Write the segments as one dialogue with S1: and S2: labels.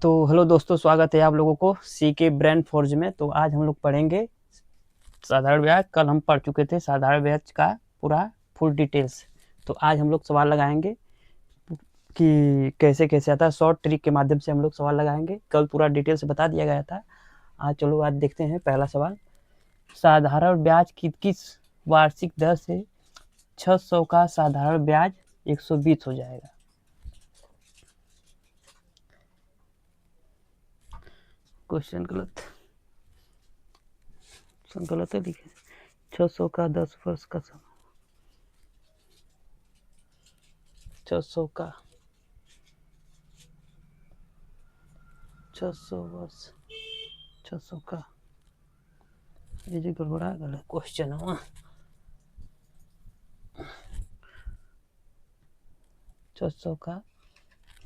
S1: तो हेलो दोस्तों, स्वागत है आप लोगों को सी के ब्रेन फोर्ज में। तो आज हम लोग पढ़ेंगे साधारण ब्याज। कल हम पढ़ चुके थे साधारण ब्याज का पूरा फुल डिटेल्स। तो आज हम लोग सवाल लगाएंगे कि कैसे कैसे आता है। शॉर्ट ट्रिक के माध्यम से हम लोग सवाल लगाएंगे। कल पूरा डिटेल से बता दिया गया था। आज देखते हैं पहला सवाल। साधारण ब्याज की किस वार्षिक दर से 600 का साधारण ब्याज 120 हो जाएगा? क्वेश्चन गलत है लिखे। 600 का 10 वर्ष का समय। 600 का 600 वर्ष 600 का ये जो गड़बड़ा गलत क्वेश्चन हुआ। 600 का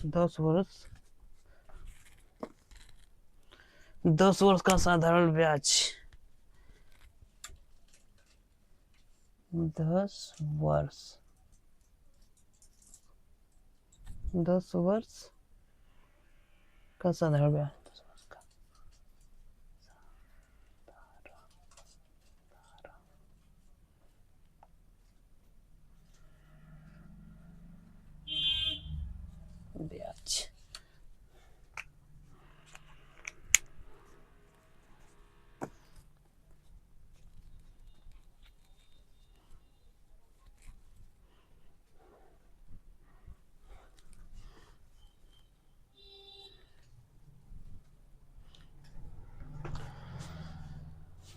S1: 10 वर्ष का साधारण ब्याज 10 वर्ष का साधारण ब्याज 10 वर्ष का ब्याज।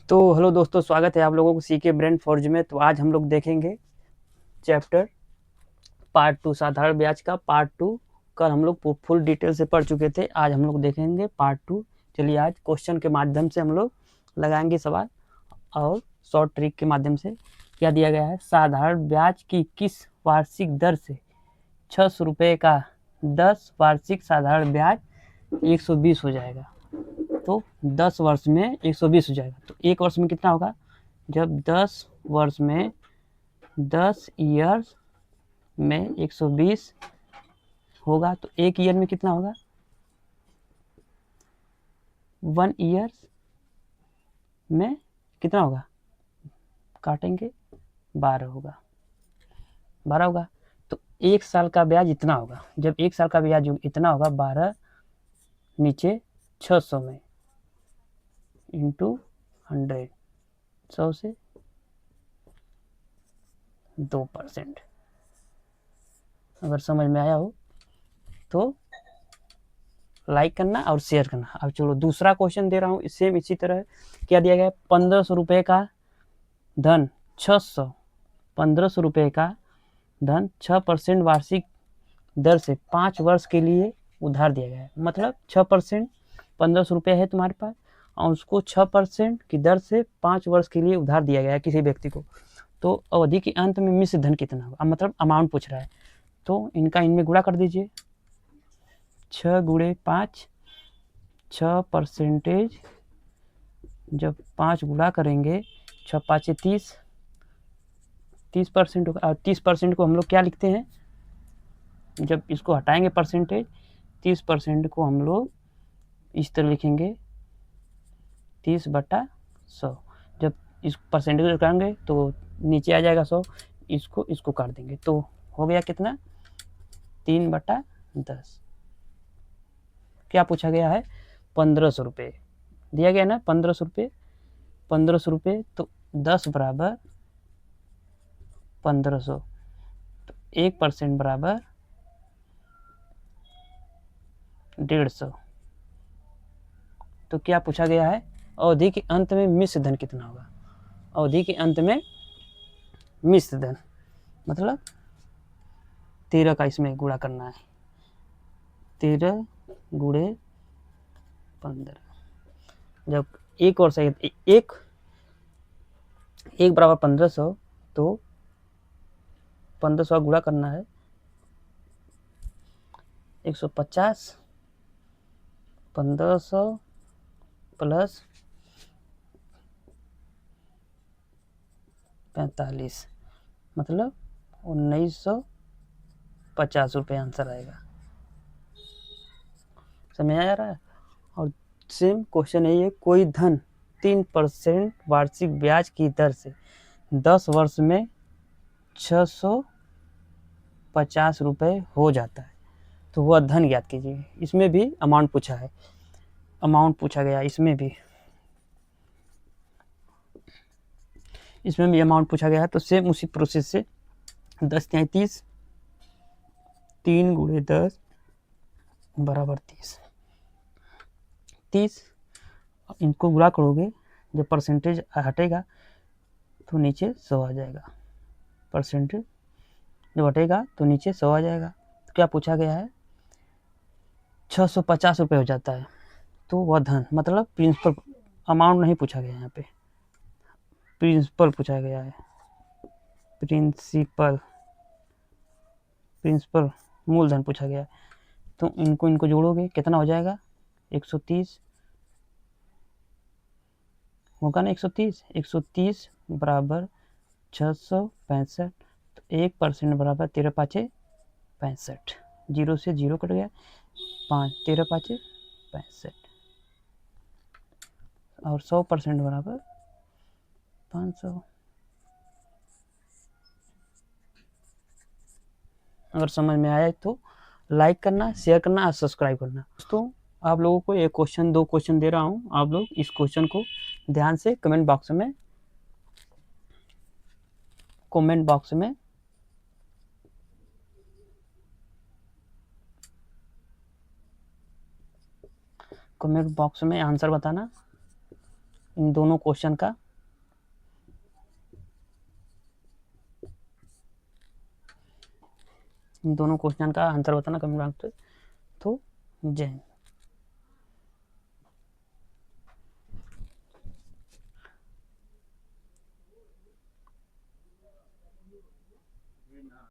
S1: तो हेलो दोस्तों, स्वागत है आप लोगों को सी के ब्रेन फोर्ज में। तो आज हम लोग देखेंगे चैप्टर पार्ट 2 साधारण ब्याज का पार्ट 2। कल हम लोग फुल डिटेल से पढ़ चुके थे। आज हम लोग देखेंगे पार्ट 2। चलिए आज क्वेश्चन के माध्यम से हम लोग लगाएंगे सवाल और शॉर्ट ट्रिक के माध्यम से। क्या दिया गया है? साधारण ब्याज की किस वार्षिक दर से 600 रुपये का 10 वार्षिक साधारण ब्याज 120 हो जाएगा? तो 10 वर्ष में 120 हो जाएगा। तो एक वर्ष में कितना होगा? जब 10 वर्ष में 10 ईयर्स में 120 होगा तो एक ईयर में कितना होगा? 1 ईयर्स में कितना होगा? काटेंगे 12 होगा। तो एक साल का ब्याज इतना होगा। जब एक साल का ब्याज इतना होगा 12 नीचे 600 में इंटू 100 100 से 2%। अगर समझ में आया हो तो लाइक करना और शेयर करना। अब चलो दूसरा क्वेश्चन दे रहा हूँ सेम इसी तरह। क्या दिया गया है? 1500 रुपये का धन 1500 रुपये का धन 6% वार्षिक दर से 5 वर्ष के लिए उधार दिया गया है। मतलब 6%, 1500 रुपये है तुम्हारे पास और उसको 6% की दर से 5 वर्ष के लिए उधार दिया गया है किसी व्यक्ति को। तो अवधि के अंत में मिश्र धन कितना होगा? मतलब अमाउंट पूछ रहा है। तो इनका इनमें गुणा कर दीजिए। 6 गुणे 5 6%। जब 5 गुणा करेंगे 6 5 30 30% होगा। और 30% को हम लोग क्या लिखते हैं? जब इसको हटाएंगे परसेंटेज 30% को हम लोग इस तरह लिखेंगे 30/100। जब इस परसेंटेज करेंगे तो नीचे आ जाएगा 100। इसको काट देंगे तो हो गया कितना? 3/10। क्या पूछा गया है? 1500 रुपये दिया गया ना। 1500 रुपये 1500 रुपये तो 10 बराबर 1500। तो 1% बराबर 150। तो क्या पूछा गया है? अवधि के अंत में मिश्र धन कितना होगा? अवधि के अंत में मिश्र धन मतलब 13 का इसमें गुणा करना है। 13 गुणे 15। जब एक वर्ष एक बराबर 1500 तो 1500 गुणा करना है 150। 1500 प्लस 45 मतलब 1950 रुपये आंसर आएगा। समझ आ रहा है। और सेम क्वेश्चन है ये, कोई धन 3% वार्षिक ब्याज की दर से 10 वर्ष में 650 रुपये हो जाता है, तो वह धन ज्ञात कीजिए। इसमें भी अमाउंट पूछा है, अमाउंट पूछा गया इसमें भी अमाउंट पूछा गया है। तो सेम उसी प्रोसेस से 10 × 30, 3 × 10 बराबर 30। इनको गुणा करोगे, जब परसेंटेज हटेगा तो नीचे 100 आ जाएगा, परसेंटेज जब हटेगा तो नीचे 100 आ जाएगा। तो क्या पूछा गया है, 650 रुपये हो जाता है, तो वह धन, मतलब प्रिंसिपल, अमाउंट नहीं पूछा गया यहाँ पे, प्रिंसिपल पूछा गया है, प्रिंसिपल मूलधन पूछा गया है। तो इनको जोड़ोगे कितना हो जाएगा, 130 होगा ना, 130 बराबर 665, तो 1% बराबर 13 × 5 = 65, 0 से 0 कट गया, 5, 13 × 5 = 65, और 100% बराबर 500। अगर समझ में आया तो लाइक करना, शेयर करना और सब्सक्राइब करना। दोस्तों, आप लोगों को एक क्वेश्चन, 2 क्वेश्चन दे रहा हूँ, आप लोग इस क्वेश्चन को ध्यान से कमेंट बॉक्स में आंसर बताना इन दोनों क्वेश्चन का। आंसर बताना कमेंट बॉक्स में। तो जय हिंद।